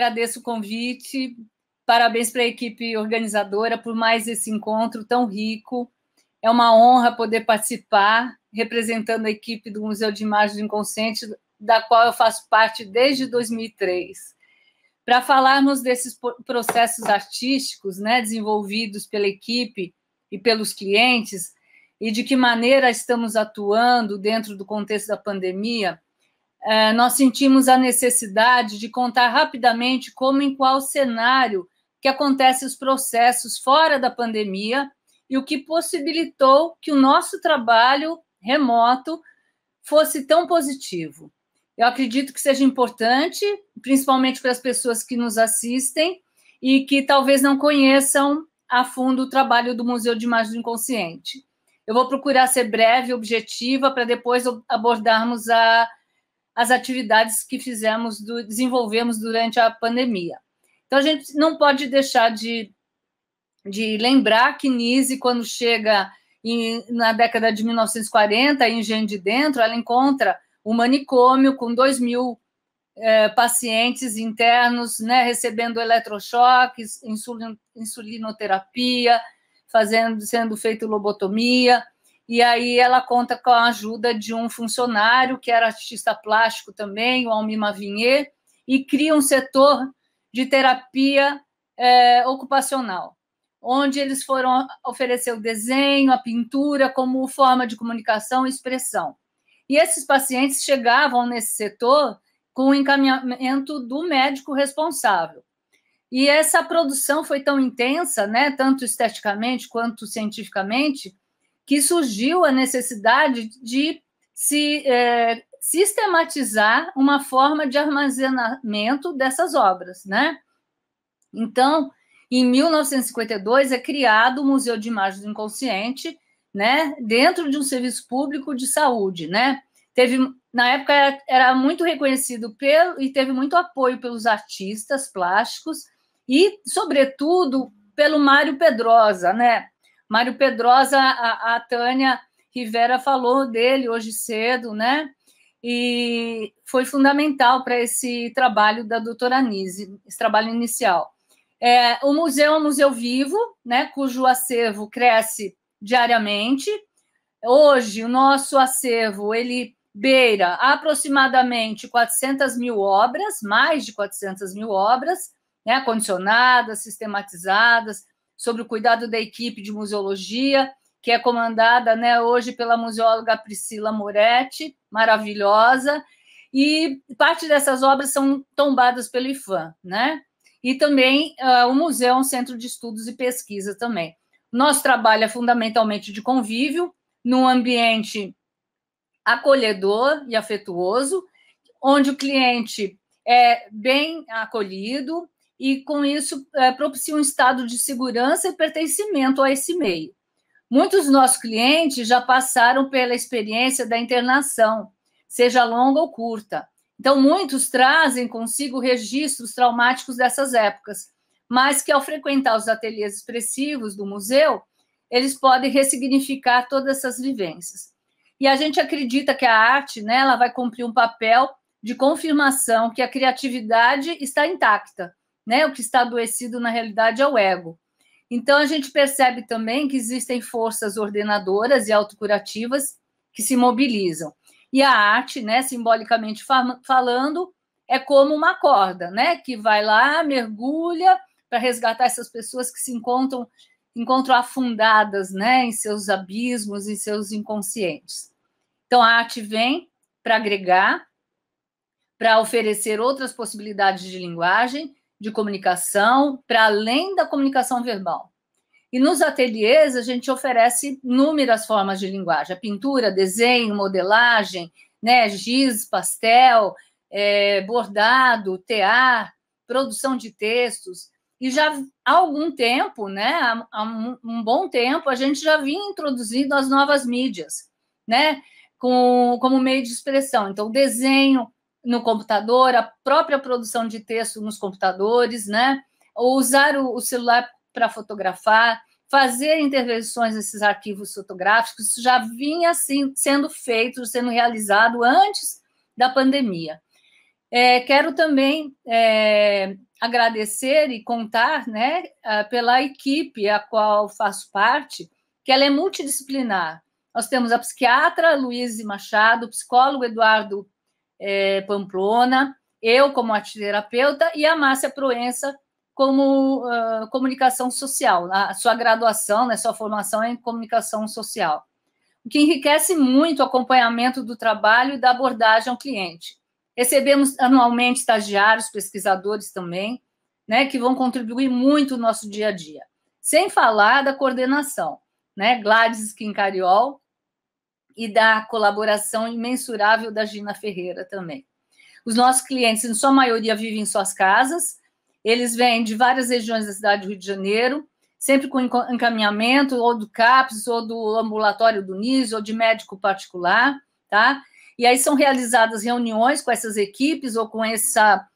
agradeço o convite, parabéns para a equipe organizadora por mais esse encontro tão rico. É uma honra poder participar, representando a equipe do Museu de Imagens do Inconsciente, da qual eu faço parte desde 2003. Para falarmos desses processos artísticos, né, desenvolvidos pela equipe e pelos clientes, e de que maneira estamos atuando dentro do contexto da pandemia, nós sentimos a necessidade de contar rapidamente como, em qual cenário que acontecem os processos fora da pandemia e o que possibilitou que o nosso trabalho remoto fosse tão positivo. Eu acredito que seja importante, principalmente para as pessoas que nos assistem e que talvez não conheçam a fundo o trabalho do Museu de Imagens do Inconsciente. Eu vou procurar ser breve e objetiva para depois abordarmos as atividades que desenvolvemos durante a pandemia. Então, a gente não pode deixar de lembrar que Nise, quando chega na década de 1940, em Engenho de Dentro, ela encontra um manicômio com 2.000 pacientes internos, né, recebendo eletrochoques, insulinoterapia, sendo feita lobotomia, e aí ela conta com a ajuda de um funcionário que era artista plástico também, o Almir Mavinier, e cria um setor de terapia ocupacional, onde eles foram oferecer o desenho, a pintura como forma de comunicação e expressão. E esses pacientes chegavam nesse setor com o encaminhamento do médico responsável. E essa produção foi tão intensa, né, tanto esteticamente quanto cientificamente, que surgiu a necessidade de sistematizar uma forma de armazenamento dessas obras, né? Então, em 1952, é criado o Museu de Imagens do Inconsciente, né, dentro de um serviço público de saúde, né? Na época, era muito reconhecido e teve muito apoio pelos artistas plásticos e, sobretudo, pelo Mário Pedrosa, né? Mário Pedrosa, a Tânia Rivera falou dele hoje cedo, né? E foi fundamental para esse trabalho da doutora Nise, esse trabalho inicial. O museu é um museu vivo, né, cujo acervo cresce diariamente. Hoje, o nosso acervo, ele beira aproximadamente 400.000 obras, mais de 400.000 obras, né, condicionadas, sistematizadas, sob o cuidado da equipe de museologia, que é comandada, né, hoje pela museóloga Priscila Moretti, maravilhosa, e parte dessas obras são tombadas pelo IPHAN, né? E também o museu é um centro de estudos e pesquisa também. Nosso trabalho é fundamentalmente de convívio, num ambiente acolhedor e afetuoso, onde o cliente é bem acolhido e, com isso, propicia um estado de segurança e pertencimento a esse meio. Muitos dos nossos clientes já passaram pela experiência da internação, seja longa ou curta. Então, muitos trazem consigo registros traumáticos dessas épocas, mas que, ao frequentar os ateliês expressivos do museu, eles podem ressignificar todas essas vivências. E a gente acredita que a arte, né, ela vai cumprir um papel de confirmação que a criatividade está intacta, né? O que está adoecido, na realidade, é o ego. Então, a gente percebe também que existem forças ordenadoras e autocurativas que se mobilizam. E a arte, né, simbolicamente falando, é como uma corda, né, que vai lá, mergulha para resgatar essas pessoas que se encontram afundadas, né, em seus abismos, em seus inconscientes. Então, a arte vem para agregar, para oferecer outras possibilidades de linguagem, de comunicação, para além da comunicação verbal. E nos ateliês, a gente oferece inúmeras formas de linguagem: a pintura, desenho, modelagem, né, giz, pastel, bordado, tear, produção de textos. E já há algum tempo, né, há um bom tempo, a gente já vinha introduzindo as novas mídias, né, como meio de expressão. Então, desenho no computador, a própria produção de texto nos computadores, né, ou usar o celular para fotografar, fazer intervenções nesses arquivos fotográficos. Isso já vinha assim, sendo feito, sendo realizado antes da pandemia. Quero também agradecer e contar, né, pela equipe a qual faço parte, que ela é multidisciplinar. Nós temos a psiquiatra Luíse Machado, o psicólogo Eduardo Pamplona, eu como arteterapeuta e a Márcia Proença como comunicação social, a sua graduação, né, sua formação é em comunicação social, o que enriquece muito o acompanhamento do trabalho e da abordagem ao cliente. Recebemos anualmente estagiários, pesquisadores também, né, que vão contribuir muito no nosso dia a dia. Sem falar da coordenação, né, Gladys Quincariol, e da colaboração imensurável da Gina Ferreira também. Os nossos clientes, em sua maioria, vivem em suas casas, eles vêm de várias regiões da cidade do Rio de Janeiro, sempre com encaminhamento ou do CAPS, ou do ambulatório do NIS, ou de médico particular, tá? E aí são realizadas reuniões com essas equipes ou com essa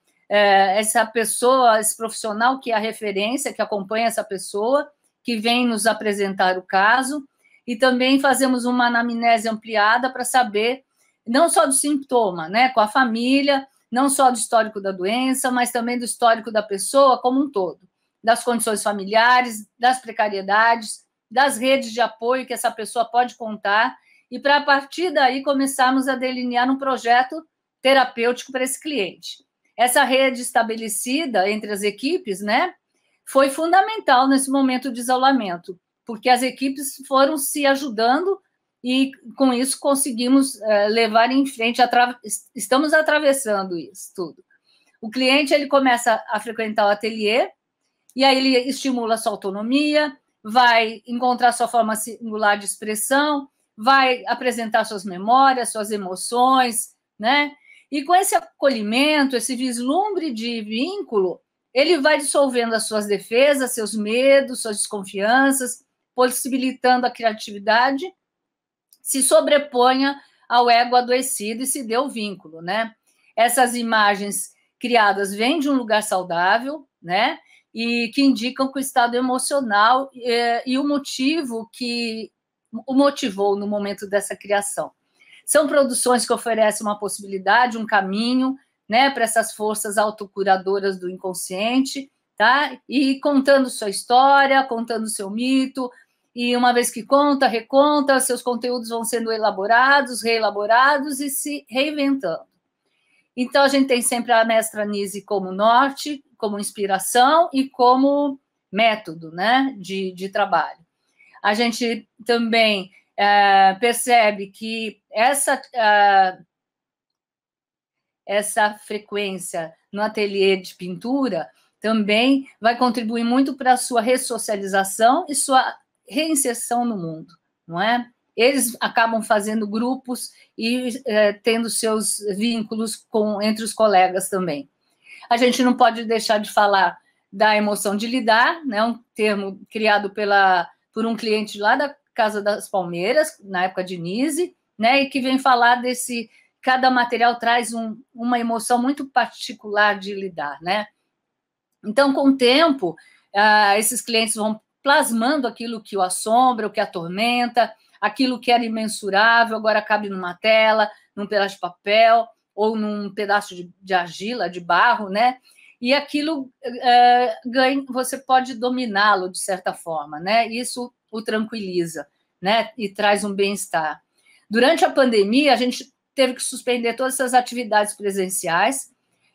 pessoa, esse profissional que é a referência, que acompanha essa pessoa, que vem nos apresentar o caso, e também fazemos uma anamnese ampliada para saber não só do sintoma, né, com a família, não só do histórico da doença, mas também do histórico da pessoa como um todo, das condições familiares, das precariedades, das redes de apoio que essa pessoa pode contar, e para, a partir daí, começarmos a delinear um projeto terapêutico para esse cliente. Essa rede estabelecida entre as equipes, né, foi fundamental nesse momento de isolamento, porque as equipes foram se ajudando e, com isso, conseguimos levar em frente, estamos atravessando isso tudo. O cliente ele começa a frequentar o ateliê, e aí ele estimula a sua autonomia, vai encontrar sua forma singular de expressão, vai apresentar suas memórias, suas emoções, né? E com esse acolhimento, esse vislumbre de vínculo, ele vai dissolvendo as suas defesas, seus medos, suas desconfianças, possibilitando a criatividade, se sobreponha ao ego adoecido e se dê o vínculo, né? Essas imagens criadas vêm de um lugar saudável, né? E que indicam que o estado emocional e o motivo que o motivou no momento dessa criação. São produções que oferecem uma possibilidade, um caminho, né, para essas forças autocuradoras do inconsciente, tá? E contando sua história, contando seu mito, e uma vez que conta, reconta, seus conteúdos vão sendo elaborados, reelaborados e se reinventando. Então, a gente tem sempre a mestra Nise como norte, como inspiração e como método, né, de trabalho. A gente também percebe que essa frequência no ateliê de pintura também vai contribuir muito para a sua ressocialização e sua reinserção no mundo, não é? Eles acabam fazendo grupos e tendo seus vínculos entre os colegas também. A gente não pode deixar de falar da emoção de lidar, né? Um termo criado por um cliente lá da Casa das Palmeiras, na época de Nise, né? E que vem falar desse... Cada material traz uma emoção muito particular de lidar, né? Então, com o tempo, esses clientes vão plasmando aquilo que o assombra, o que atormenta, aquilo que era imensurável, agora cabe numa tela, num pedaço de papel, ou num pedaço de argila, de barro, né? E aquilo você pode dominá-lo de certa forma, né? Isso o tranquiliza, né? E traz um bem-estar. Durante a pandemia, a gente teve que suspender todas essas atividades presenciais,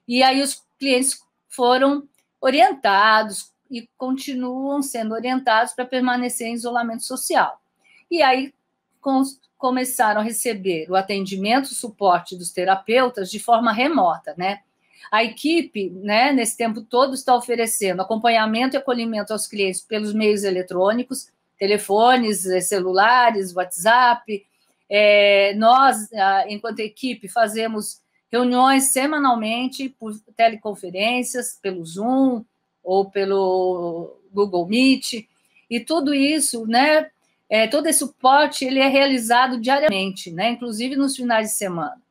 e aí os clientes foram orientados e continuam sendo orientados para permanecer em isolamento social. E aí começaram a receber o atendimento, o suporte dos terapeutas de forma remota, né? A equipe, né, nesse tempo todo, está oferecendo acompanhamento e acolhimento aos clientes pelos meios eletrônicos, telefones, celulares, WhatsApp. Nós, enquanto equipe, fazemos reuniões semanalmente por teleconferências, pelo Zoom ou pelo Google Meet, e tudo isso, né, todo esse suporte ele é realizado diariamente, né, inclusive nos finais de semana.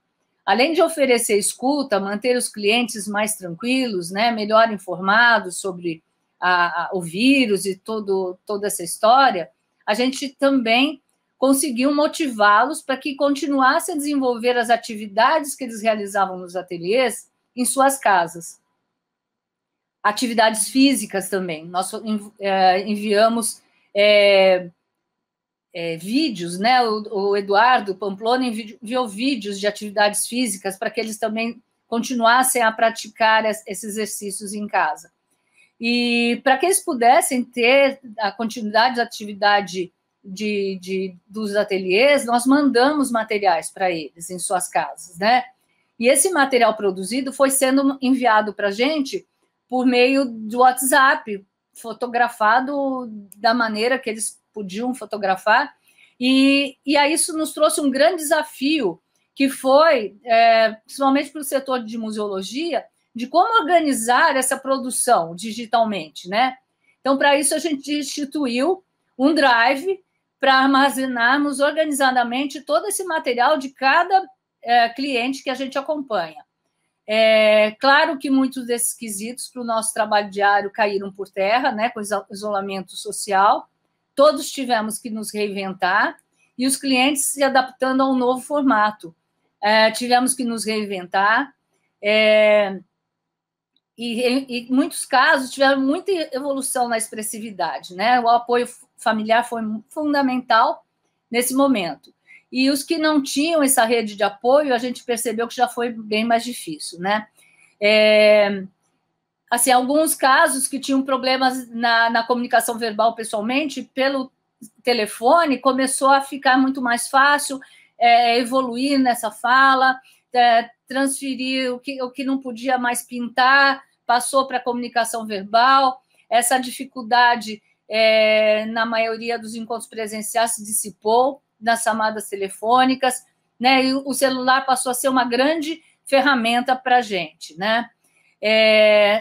Além de oferecer escuta, manter os clientes mais tranquilos, né, melhor informados sobre o vírus e toda essa história, a gente também conseguiu motivá-los para que continuassem a desenvolver as atividades que eles realizavam nos ateliês em suas casas. atividades físicas também. Nós enviamos vídeos, né? O Eduardo Pamplona enviou vídeos de atividades físicas para que eles também continuassem a praticar esses exercícios em casa. E para que eles pudessem ter a continuidade da atividade dos ateliês, nós mandamos materiais para eles em suas casas, né? E esse material produzido foi sendo enviado para a gente por meio do WhatsApp, fotografado da maneira que eles podiam fotografar, e aí isso nos trouxe um grande desafio, que foi, principalmente para o setor de museologia, de como organizar essa produção digitalmente, né? Então, para isso, a gente instituiu um drive para armazenarmos organizadamente todo esse material de cada cliente que a gente acompanha. Claro que muitos desses quesitos para o nosso trabalho diário caíram por terra, né, com isolamento social. Todos tivemos que nos reinventar e os clientes se adaptando a um novo formato. Tivemos que nos reinventar e em muitos casos tiveram muita evolução na expressividade, né? O apoio familiar foi fundamental nesse momento. E os que não tinham essa rede de apoio, a gente percebeu que já foi bem mais difícil, né? Assim, alguns casos que tinham problemas na comunicação verbal pessoalmente, pelo telefone, começou a ficar muito mais fácil evoluir nessa fala, transferir o que não podia mais pintar, passou para a comunicação verbal. Essa dificuldade, na maioria dos encontros presenciais, se dissipou nas chamadas telefônicas, né? E o celular passou a ser uma grande ferramenta para a gente, né?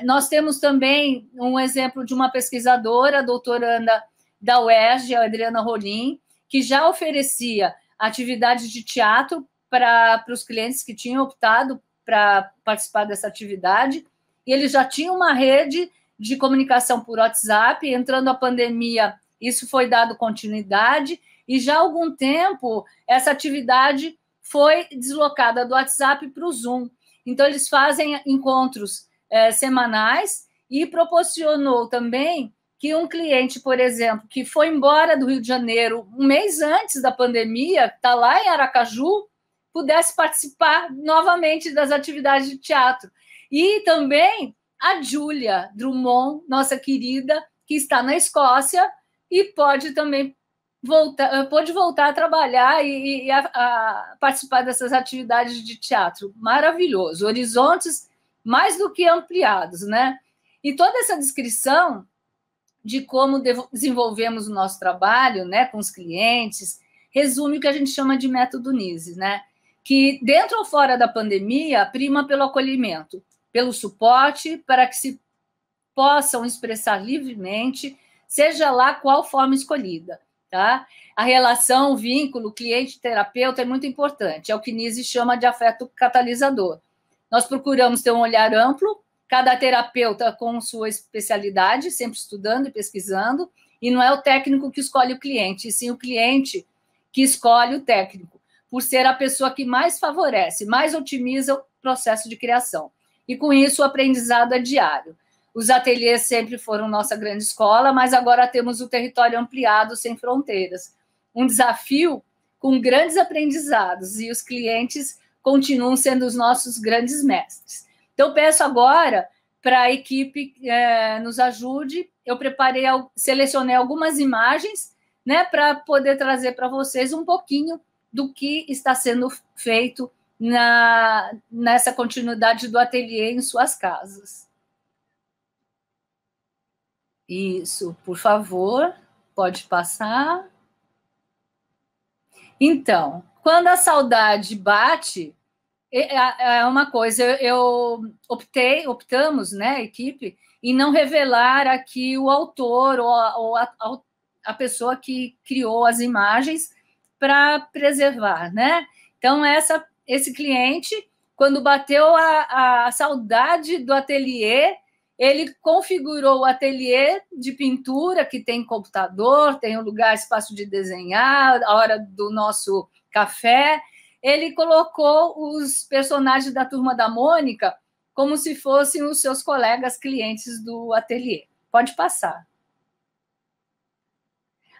Nós temos também um exemplo de uma pesquisadora, a doutoranda da UERJ, a Adriana Rolim, que já oferecia atividades de teatro para os clientes que tinham optado para participar dessa atividade, e ele já tinha uma rede de comunicação por WhatsApp. Entrando a pandemia, isso foi dado continuidade, e já há algum tempo essa atividade foi deslocada do WhatsApp para o Zoom. Então, eles fazem encontros semanais, e proporcionou também que um cliente, por exemplo, que foi embora do Rio de Janeiro um mês antes da pandemia, está lá em Aracaju, pudesse participar novamente das atividades de teatro. E também a Júlia Drummond, nossa querida, que está na Escócia e pode também voltar a trabalhar e a participar dessas atividades de teatro. Maravilhoso. Horizontes mais do que ampliados, né? E toda essa descrição de como desenvolvemos o nosso trabalho, né, com os clientes, resume o que a gente chama de método NISE, né? Que dentro ou fora da pandemia, prima pelo acolhimento, pelo suporte, para que se possam expressar livremente, seja lá qual forma escolhida, tá? A relação, o vínculo cliente-terapeuta é muito importante, é o que NISE chama de afeto catalisador. Nós procuramos ter um olhar amplo, cada terapeuta com sua especialidade, sempre estudando e pesquisando, e não é o técnico que escolhe o cliente, e sim o cliente que escolhe o técnico, por ser a pessoa que mais favorece, mais otimiza o processo de criação. E com isso o aprendizado é diário. Os ateliês sempre foram nossa grande escola, mas agora temos o território ampliado sem fronteiras. Um desafio com grandes aprendizados, e os clientes continuam sendo os nossos grandes mestres. Então, peço agora para a equipe nos ajude. Eu selecionei algumas imagens, né, para poder trazer para vocês um pouquinho do que está sendo feito nessa continuidade do ateliê em suas casas. Isso, por favor, pode passar. Então, quando a saudade bate, é uma coisa, optamos, né, equipe, em não revelar aqui o autor ou a pessoa que criou as imagens para preservar, né? Então, esse cliente, quando bateu a saudade do ateliê, ele configurou o ateliê de pintura, que tem computador, tem um lugar, espaço de desenhar, a hora do nosso café. Ele colocou os personagens da Turma da Mônica como se fossem os seus colegas clientes do ateliê. Pode passar.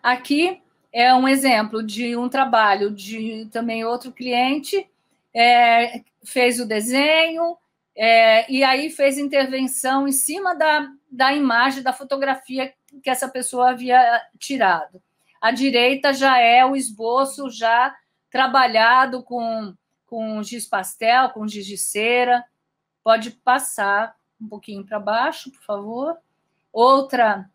Aqui é um exemplo de um trabalho de também outro cliente, fez o desenho, e aí fez intervenção em cima da imagem, da fotografia que essa pessoa havia tirado. À direita já é o esboço já trabalhado com giz pastel, com giz de cera. Pode passar um pouquinho para baixo, por favor. Outra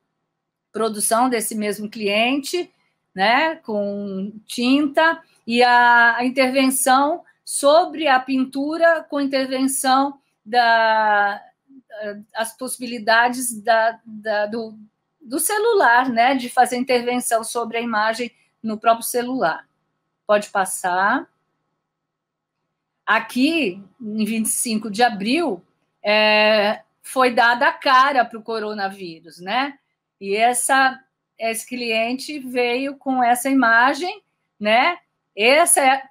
produção desse mesmo cliente, né, com tinta, e a intervenção sobre a pintura com intervenção as possibilidades do celular, né, de fazer intervenção sobre a imagem no próprio celular. Pode passar. Aqui, em 25 de abril, foi dada a cara para o coronavírus, né? E esse cliente veio com essa imagem, né?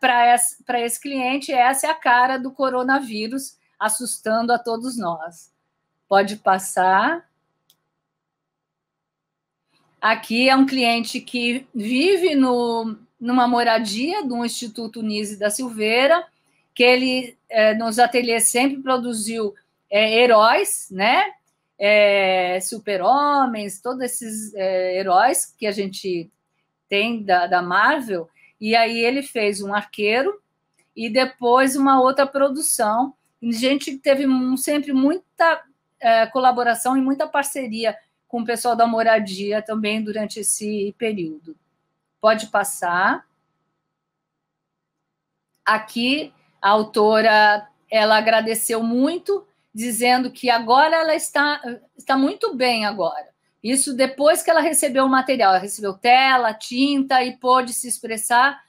Para esse cliente, essa é a cara do coronavírus, assustando a todos nós. Pode passar. Aqui é um cliente que vive numa moradia do Instituto Nise da Silveira, que ele, nos ateliês, sempre produziu heróis, né? Super-homens, todos esses heróis que a gente tem da Marvel, e aí ele fez um arqueiro e depois uma outra produção. A gente teve sempre muita colaboração e muita parceria com o pessoal da moradia também durante esse período. Pode passar. Aqui, a autora, ela agradeceu muito, dizendo que agora ela está muito bem agora. Isso depois que ela recebeu o material. Ela recebeu tela, tinta e pôde se expressar.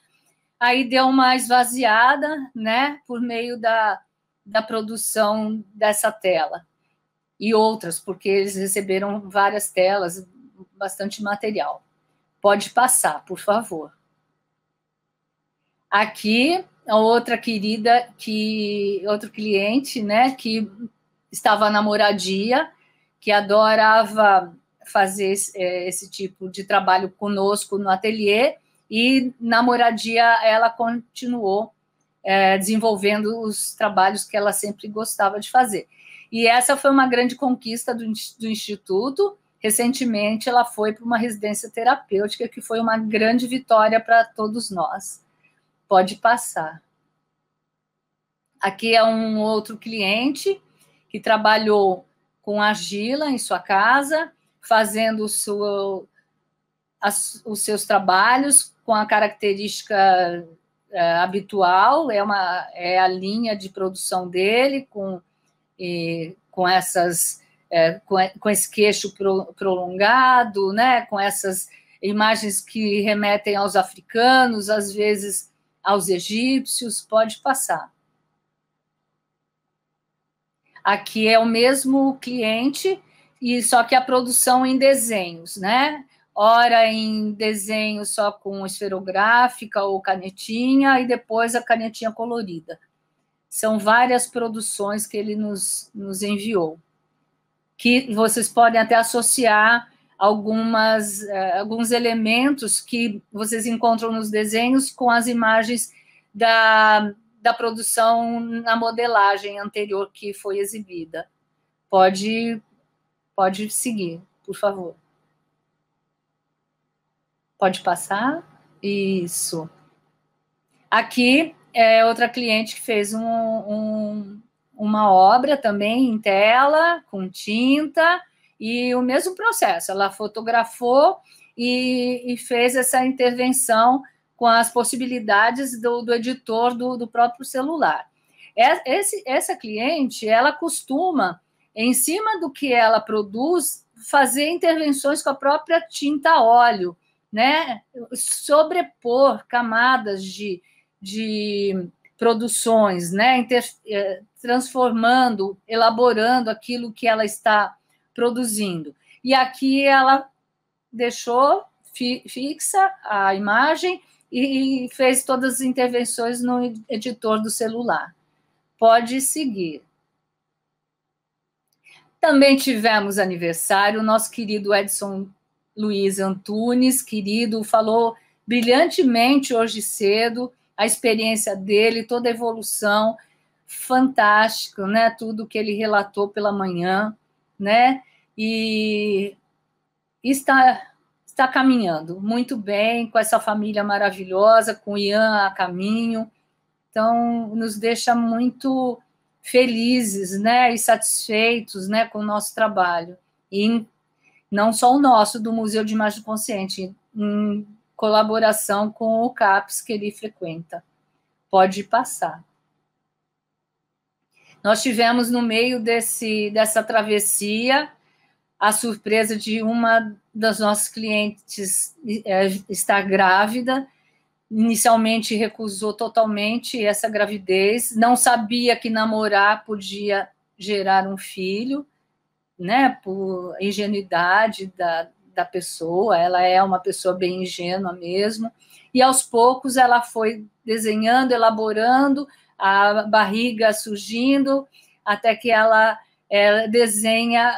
Aí deu uma esvaziada, né, por meio da produção dessa tela. E outras, porque eles receberam várias telas, bastante material. Pode passar, por favor. Aqui, a outra querida, outro cliente, né, que estava na moradia, que adorava fazer esse tipo de trabalho conosco no ateliê, e na moradia ela continuou desenvolvendo os trabalhos que ela sempre gostava de fazer. E essa foi uma grande conquista do Instituto. Recentemente, ela foi para uma residência terapêutica, que foi uma grande vitória para todos nós. Pode passar. Aqui é um outro cliente que trabalhou com argila em sua casa, fazendo os seus trabalhos com a característica habitual, é a linha de produção dele, com esse queixo prolongado, né, com essas imagens que remetem aos africanos, às vezes aos egípcios. Pode passar. Aqui é o mesmo cliente, e só que a produção em desenhos, né? Ora em desenho só com esferográfica ou canetinha, e depois a canetinha colorida. São várias produções que ele nos enviou, que vocês podem até associar alguns elementos que vocês encontram nos desenhos com as imagens da produção na modelagem anterior que foi exibida. Pode seguir, por favor. Pode passar? Isso. Aqui é outra cliente que fez uma obra também em tela, com tinta, e o mesmo processo. Ela fotografou e fez essa intervenção com as possibilidades do editor do próprio celular. Essa cliente, ela costuma, em cima do que ela produz, fazer intervenções com a própria tinta a óleo, né? Sobrepor camadas de produções, né? Transformando, elaborando aquilo que ela está produzindo. E aqui ela deixou fixa a imagem e fez todas as intervenções no editor do celular. Pode seguir. Também tivemos aniversário, nosso querido Edson Luiz Antunes, querido, falou brilhantemente hoje cedo, a experiência dele, toda a evolução, fantástico, né? Tudo que ele relatou pela manhã, né? E está caminhando muito bem com essa família maravilhosa, com o Ian a caminho. Então, nos deixa muito felizes, né, e satisfeitos, né, com o nosso trabalho. E não só o nosso, do Museu de Imagem do Consciente, em colaboração com o CAPES que ele frequenta. Pode passar. Nós tivemos no meio dessa travessia a surpresa de uma das nossas clientes estar grávida. Inicialmente recusou totalmente essa gravidez, não sabia que namorar podia gerar um filho, né, por ingenuidade da pessoa, ela é uma pessoa bem ingênua mesmo, e aos poucos ela foi desenhando, elaborando, a barriga surgindo, até que ela desenha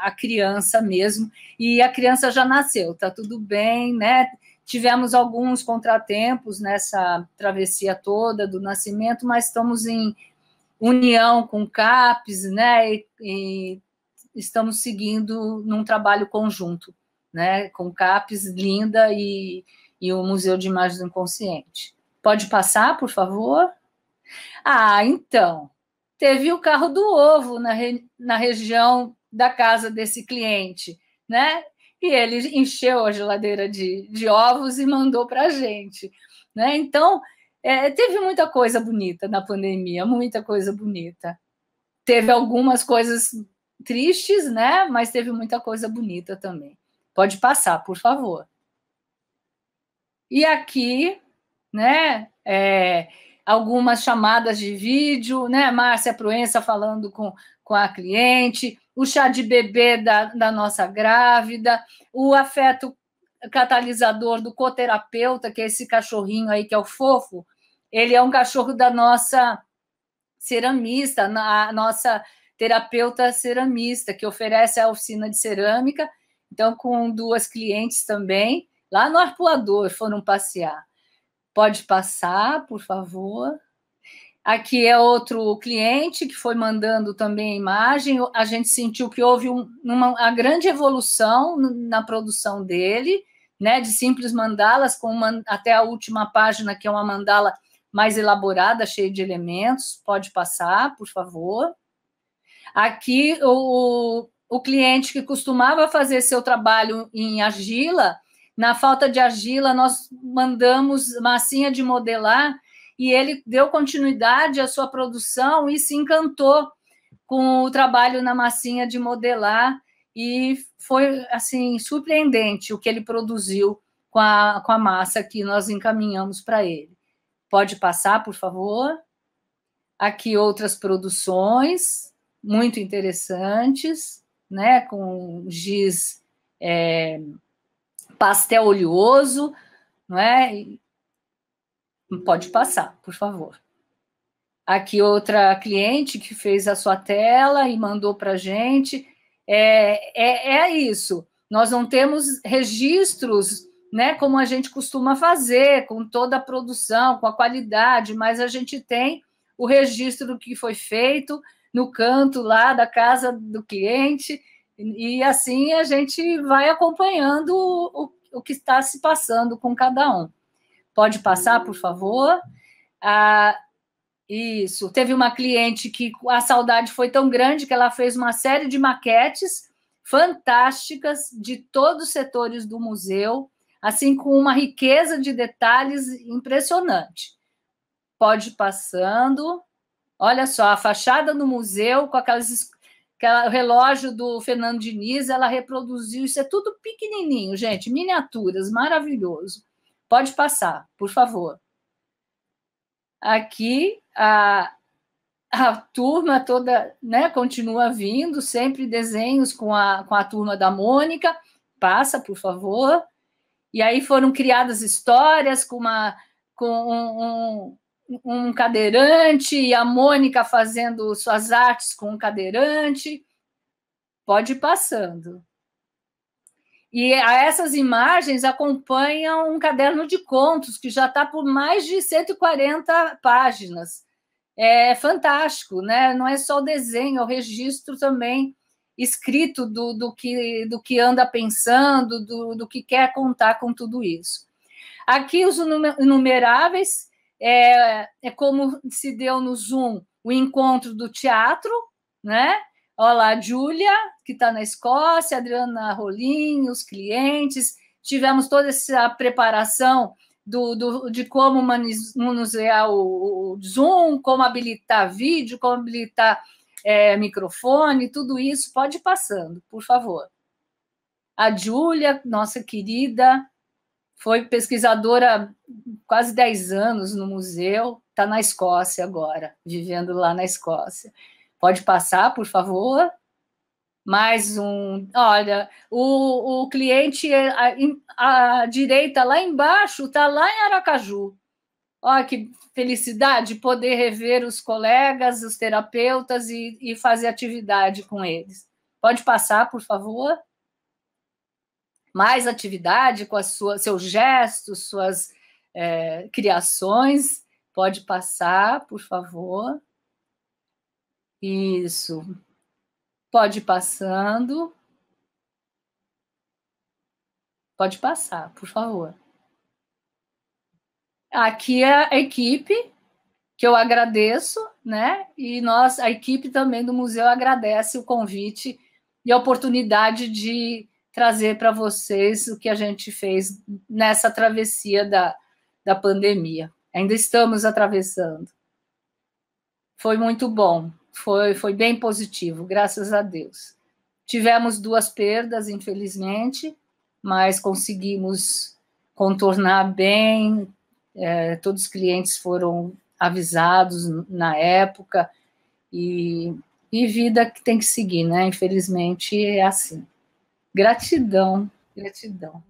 a criança mesmo, e a criança já nasceu, tá tudo bem, né? Tivemos alguns contratempos nessa travessia toda do nascimento, mas estamos em união com o CAPES, né? E estamos seguindo num trabalho conjunto, né? Com o CAPES, Linda e o Museu de Imagens do Inconsciente. Pode passar, por favor? Ah, então, teve o carro do ovo na região da casa desse cliente, né? E ele encheu a geladeira de ovos e mandou para a gente, né? Então, teve muita coisa bonita na pandemia, muita coisa bonita. Teve algumas coisas tristes, né? Mas teve muita coisa bonita também. Pode passar, por favor. E aqui, né? Algumas chamadas de vídeo, né? Márcia Proença falando com a cliente, o chá de bebê da nossa grávida, o afeto catalisador do coterapeuta, que é esse cachorrinho aí que é o fofo, ele é um cachorro da nossa ceramista, a nossa terapeuta ceramista, que oferece a oficina de cerâmica, então com 2 clientes também, lá no Arpoador, foram passear. Pode passar, por favor. Aqui é outro cliente que foi mandando também a imagem. A gente sentiu que houve uma grande evolução na produção dele, né? De simples mandalas, até a última página, que é uma mandala mais elaborada, cheia de elementos. Pode passar, por favor. Aqui, o cliente que costumava fazer seu trabalho em argila, na falta de argila, nós mandamos massinha de modelar e ele deu continuidade à sua produção e se encantou com o trabalho na massinha de modelar e foi, assim, surpreendente o que ele produziu com a massa que nós encaminhamos para ele. Pode passar, por favor? Aqui outras produções muito interessantes, né, com giz pastel oleoso, não é? Pode passar, por favor. Aqui outra cliente que fez a sua tela e mandou para a gente. É isso. Nós não temos registros, né, como a gente costuma fazer, com toda a produção, com a qualidade, mas a gente tem o registro do que foi feito no canto lá da casa do cliente, e assim a gente vai acompanhando o que está se passando com cada um. Pode passar, por favor? Isso. Teve uma cliente que a saudade foi tão grande que ela fez uma série de maquetes fantásticas de todos os setores do museu, assim, com uma riqueza de detalhes impressionante. Pode ir passando. Olha só, a fachada do museu, com aquele relógio do Fernando Diniz, ela reproduziu. Isso é tudo pequenininho, gente, miniaturas, maravilhoso. Pode passar, por favor. Aqui, a turma toda, né, continua vindo, sempre desenhos com a turma da Mônica. Passa, por favor. E aí foram criadas histórias com um cadeirante e a Mônica fazendo suas artes com um cadeirante. Pode ir passando. E essas imagens acompanham um caderno de contos que já está por mais de 140 páginas. É fantástico, né? Não é só o desenho, é o registro também escrito do que anda pensando, do que quer contar com tudo isso. Aqui os inumeráveis é como se deu no Zoom o encontro do teatro, né? Olha lá, a Júlia, que está na Escócia, a Adriana Rolim, os clientes, tivemos toda essa preparação de como manusear o Zoom, como habilitar vídeo, como habilitar microfone, tudo isso. Pode ir passando, por favor. A Júlia, nossa querida, foi pesquisadora quase 10 anos no museu, está na Escócia agora, vivendo lá na Escócia. Pode passar, por favor? Mais um. Olha, o cliente à direita, lá embaixo, está lá em Aracaju. Olha que felicidade poder rever os colegas, os terapeutas e fazer atividade com eles. Pode passar, por favor? Mais atividade com seus gestos, suas criações. Pode passar, por favor. Isso. Pode ir passando. Pode passar, por favor. Aqui é a equipe, que eu agradeço, né? E a equipe também do museu agradece o convite e a oportunidade de trazer para vocês o que a gente fez nessa travessia da pandemia. Ainda estamos atravessando. Foi muito bom, foi bem positivo, graças a Deus. Tivemos 2 perdas, infelizmente, mas conseguimos contornar bem, todos os clientes foram avisados na época, e vida que tem que seguir, né? Infelizmente é assim. Gratidão, gratidão.